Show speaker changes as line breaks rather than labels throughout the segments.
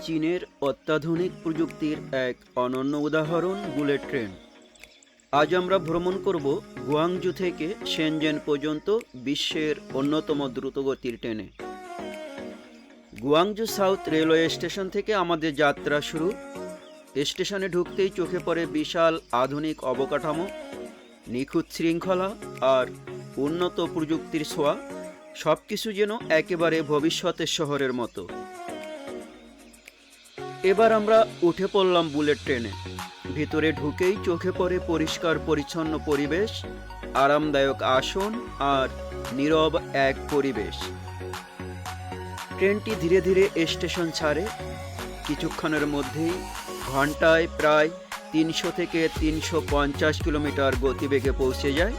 চীনের অত্যাধুনিক প্রযুক্তির এক অনন্য উদাহরণ বুলেট ট্রেন। আজ আমরা ভ্রমণ করব গুয়াংজু থেকে শেনজেন পর্যন্ত বিশ্বের অন্যতম দ্রুতগতির ট্রেনে। গুয়াংজু সাউথ রেলওয়ে স্টেশন থেকে আমাদের যাত্রা শুরু। স্টেশনে ঢুকতেই চোখে পড়ে বিশাল আধুনিক অবকাঠামো, নিখুঁত শৃঙ্খলা আর উন্নত প্রযুক্তির ছোঁয়া। সব কিছু যেন একেবারে ভবিষ্যতের শহরের মতো। এবার আমরা উঠে পড়লাম বুলেট ট্রেনে। ভিতরে ঢুকেই চোখে পড়ে পরিষ্কার পরিচ্ছন্ন পরিবেশ, আরামদায়ক আসন আর নীরব এক পরিবেশ। ট্রেনটি ধীরে ধীরে স্টেশন ছাড়ে। কিছুক্ষণের মধ্যেই ঘন্টায় প্রায় 300 থেকে 350 কিলোমিটার গতিবেগে পৌঁছে যায়।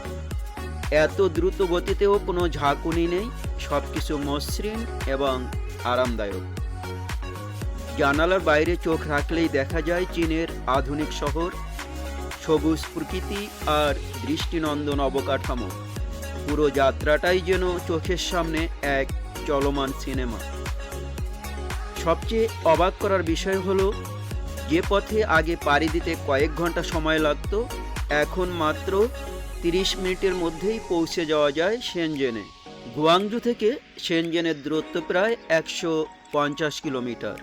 এত দ্রুত গতিতেও কোনো ঝাঁকুনি নেই, সবকিছু মসৃণ এবং আরামদায়ক। জানালার বাইরে চোখ রাখলেই দেখা যায় চীনের আধুনিক শহর, সবুজ প্রকৃতি আর দৃষ্টিনন্দন অবকাঠামো। পুরো যাত্রাটাই যেন চোখের সামনে এক চলমান সিনেমা। সবচেয়ে অবাক করার বিষয় হলো, যে পথে আগে পাড়ি দিতে কয়েক ঘন্টা সময় লাগতো, এখন মাত্র 30 মিনিটের মধ্যেই পৌঁছে যাওয়া যায় শেনজেনে। গুয়াংজু থেকে শেনজেনের দূরত্ব প্রায় 150 কিলোমিটার।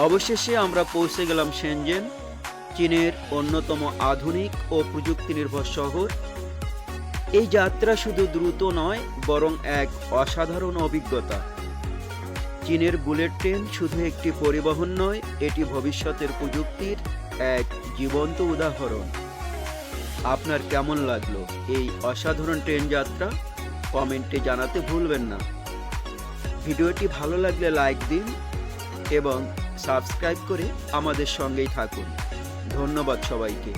অবশেষে আমরা পৌঁছে গেলাম শেনজেন, চীনের অন্যতম আধুনিক ও প্রযুক্তি নির্ভর শহর। এই যাত্রা শুধু দ্রুত নয়, বরং এক অসাধারণ অভিজ্ঞতা। চীনের বুলেট ট্রেন শুধু একটি পরিবহন নয়, এটি ভবিষ্যতের প্রযুক্তির এক জীবন্ত উদাহরণ। আপনার কেমন লাগলো এই অসাধারণ ট্রেন যাত্রা? কমেন্টে জানাতে ভুলবেন না। ভিডিওটি ভালো লাগলে লাইক দিন এবং সাবস্ক্রাইব করে আমাদের সঙ্গেই থাকুন। ধন্যবাদ সবাইকে।